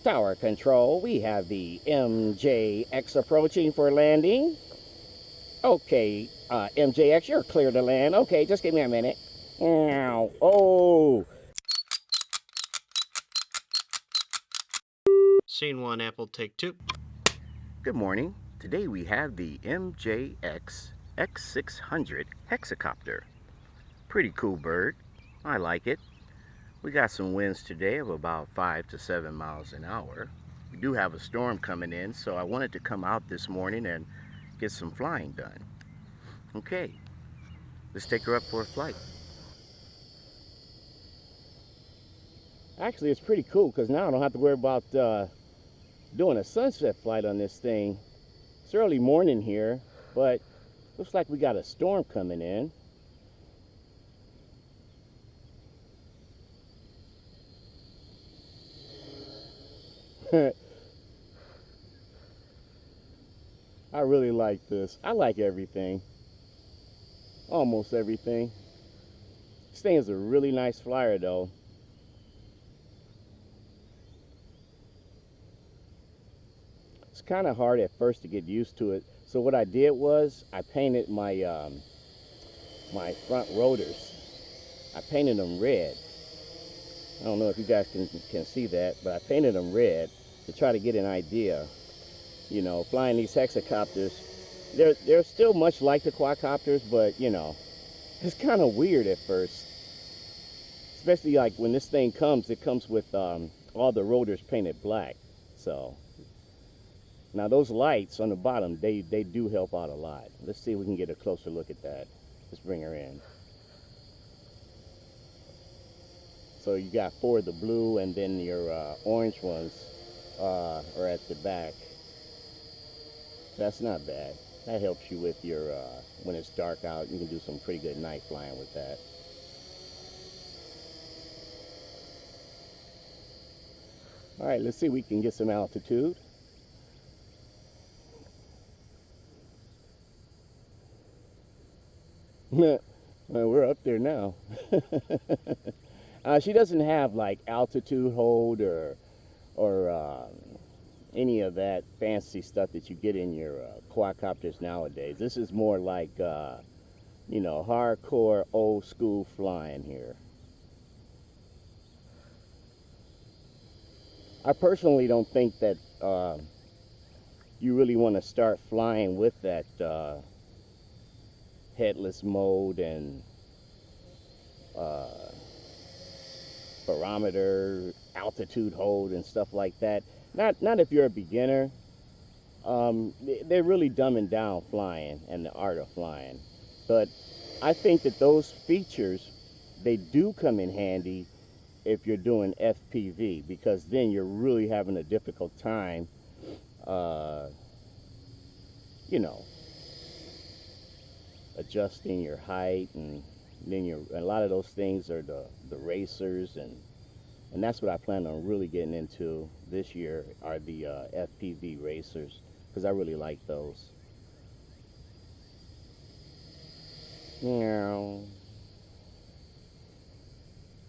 Tower control, we have the MJX approaching for landing. Okay, MJX, you're clear to land. Okay, just give me a minute. Ow. Oh. Scene 1, Apple, take 2. Good morning. Today we have the MJX X600 Hexacopter. Pretty cool bird. I like it. We got some winds today of about 5 to 7 miles an hour. We do have a storm coming in, so I wanted to come out this morning and get some flying done. Okay, let's take her up for a flight. Actually, it's pretty cool because now I don't have to worry about doing a sunset flight on this thing. It's early morning here, but looks like we got a storm coming in. I really like this. I like everything. Almost everything. This thing is a really nice flyer though. It's kind of hard at first to get used to it. So what I did was I painted my my front rotors. I painted them red. I don't know if you guys can see that, but I painted them red to try to get an idea. You know, flying these hexacopters, they're still much like the quadcopters, but you know, it's kind of weird at first. Especially like when this thing comes, it comes with all the rotors painted black. So now those lights on the bottom, they do help out a lot. Let's see if we can get a closer look at that. Let's bring her in. So you got 4 of the blue, and then your orange ones are at the back. That's not bad. That helps you with your, when it's dark out, you can do some pretty good night flying with that. All right, let's see if we can get some altitude. Well, we're up there now. She doesn't have like altitude hold or any of that fancy stuff that you get in your quadcopters nowadays. This is more like, you know, hardcore old school flying here. I personally don't think that you really want to start flying with that headless mode and barometer, altitude hold and stuff like that. Not if you're a beginner. They're really dumbing down flying and the art of flying. But I think that those features, they do come in handy if you're doing FPV, because then you're really having a difficult time, you know, adjusting your height, and then a lot of those things are the racers, and that's what I plan on really getting into this year, are the FPV racers, because I really like those.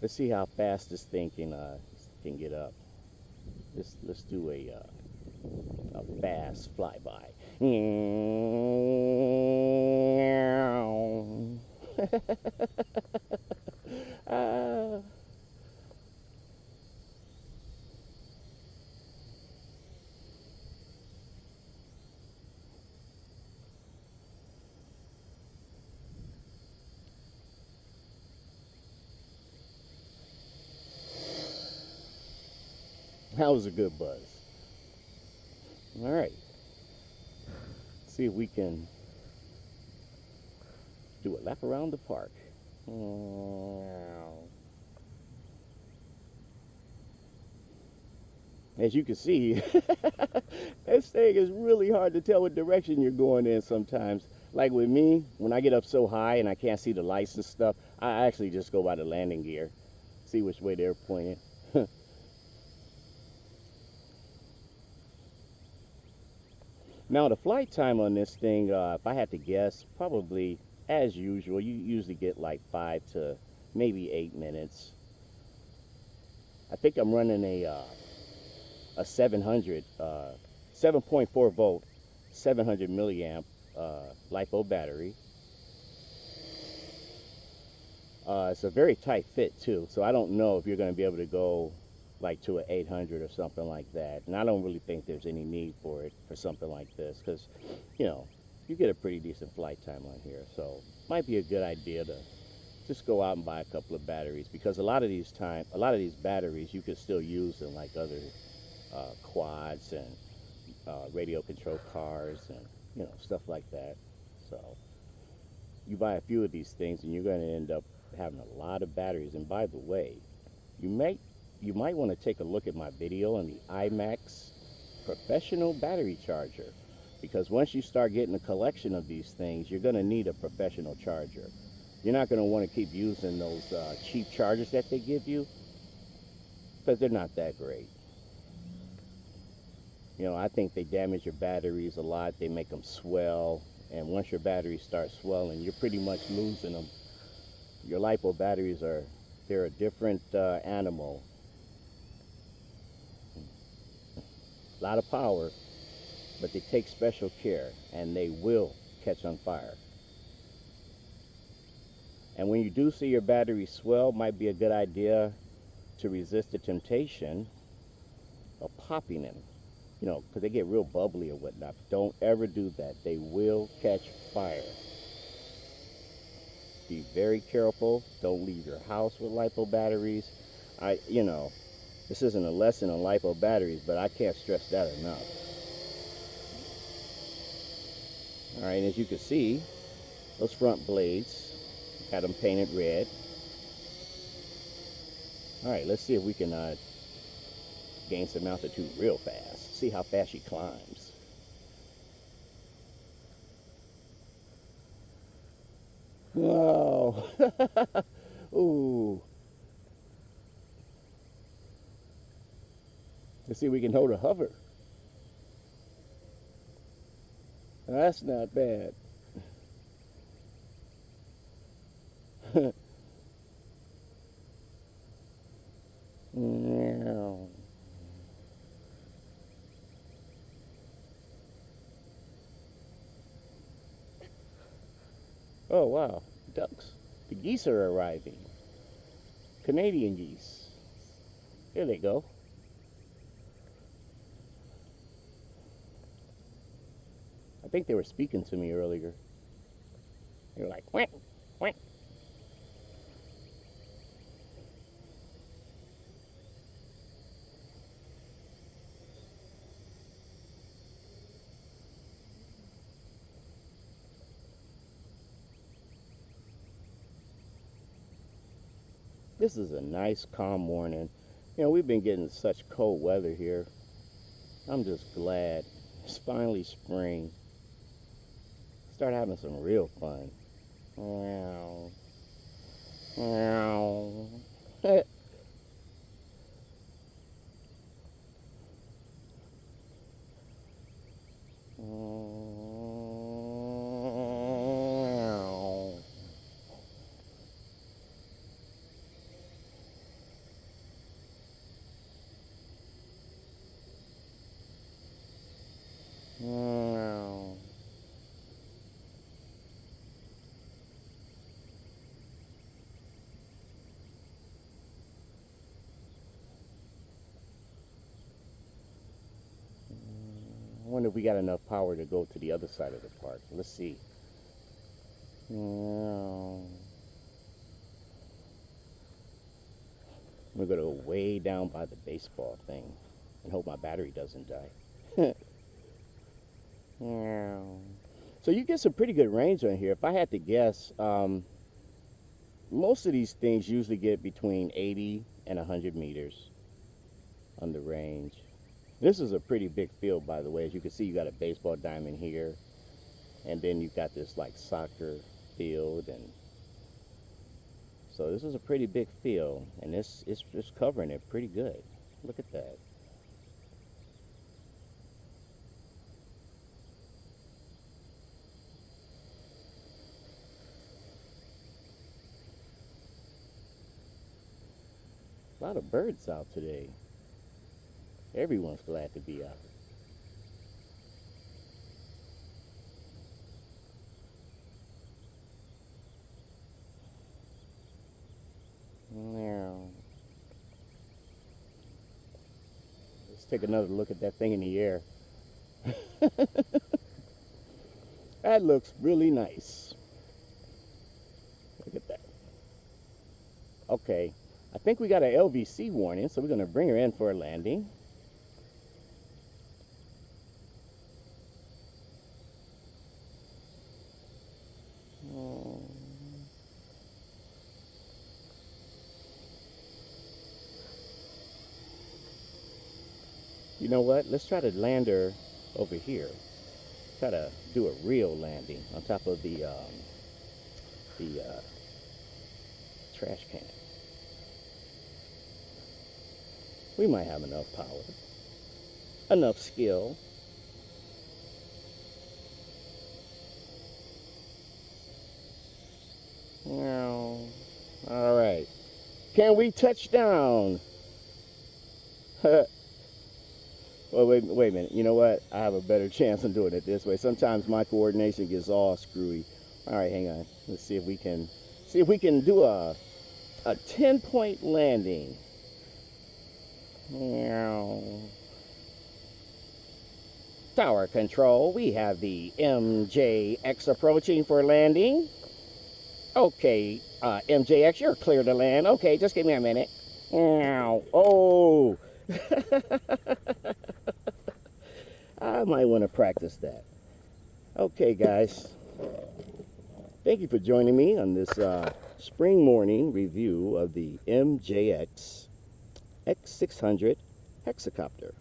Let's see how fast this thing can get up. Let's do a fast flyby. That was a good buzz. All right. Let's see if we can do a lap around the park. As you can see, this thing is really hard to tell what direction you're going in sometimes. Like with me, when I get up so high and I can't see the lights and stuff, I actually just go by the landing gear, see which way they're pointing. Now the flight time on this thing, if I had to guess, probably as usual, you usually get like 5 to maybe 8 minutes. I think I'm running a a 7.4 volt, 700 milliamp LiPo battery. It's a very tight fit too, so I don't know if you're going to be able to go like to an 800 or something like that. And I don't really think there's any need for it for something like this, because, you know, you get a pretty decent flight time on here. So might be a good idea to just go out and buy a couple of batteries, because a lot of these batteries you could still use in like other quads and radio control cars and, you know, stuff like that. So you buy a few of these things and you're going to end up having a lot of batteries. And by the way, you might want to take a look at my video on the IMAX professional battery charger, because once you start getting a collection of these things, you're going to need a professional charger. You're not going to want to keep using those cheap chargers that they give you, because they're not that great. You know, I think they damage your batteries a lot. They make them swell, and once your batteries start swelling, you're pretty much losing them. Your LiPo batteries they're a different animal. A lot of power, but they take special care, and they will catch on fire. And when you do see your batteries swell, might be a good idea to resist the temptation of popping them. You know, because they get real bubbly or whatnot. Don't ever do that. They will catch fire. Be very careful. Don't leave your house with LiPo batteries. You know, this isn't a lesson on LiPo batteries, but I can't stress that enough. All right, and as you can see, those front blades, got them painted red. All right, let's see if we can gain some altitude real fast. See how fast she climbs. Whoa. Ooh. Let's see if we can hold a hover. That's not bad. Meow. Oh wow, ducks. The geese are arriving. Canadian geese. Here they go. I think they were speaking to me earlier. They were like, quack, quack. This is a nice, calm morning. You know, we've been getting such cold weather here. I'm just glad it's finally spring. Start having some real fun. Meow. Meow. I wonder if we got enough power to go to the other side of the park. Let's see. I'm gonna go way down by the baseball thing and hope my battery doesn't die. So you get some pretty good range on here. If I had to guess, most of these things usually get between 80 and 100 meters on the range. This is a pretty big field, by the way. As you can see, you got a baseball diamond here, and then you've got this like soccer field, and so this is a pretty big field, and it's covering it pretty good. Look at that. A lot of birds out today. Everyone's glad to be up. Now, let's take another look at that thing in the air. That looks really nice. Look at that. Okay, I think we got an LVC warning, so we're going to bring her in for a landing. You know what? Let's try to land her over here. Try to do a real landing on top of the trash can. We might have enough power, enough skill. Now, all right. Can we touch down? Well, wait a minute. You know what? I have a better chance of doing it this way. Sometimes my coordination gets all screwy. All right, hang on. Let's see if we can do a 10-point landing. Tower control. We have the MJX approaching for landing. Okay, MJX, you're clear to land. Okay, just give me a minute. Oh. I might want to practice that. Okay, guys. Thank you for joining me on this spring morning review of the MJX X600 Hexacopter.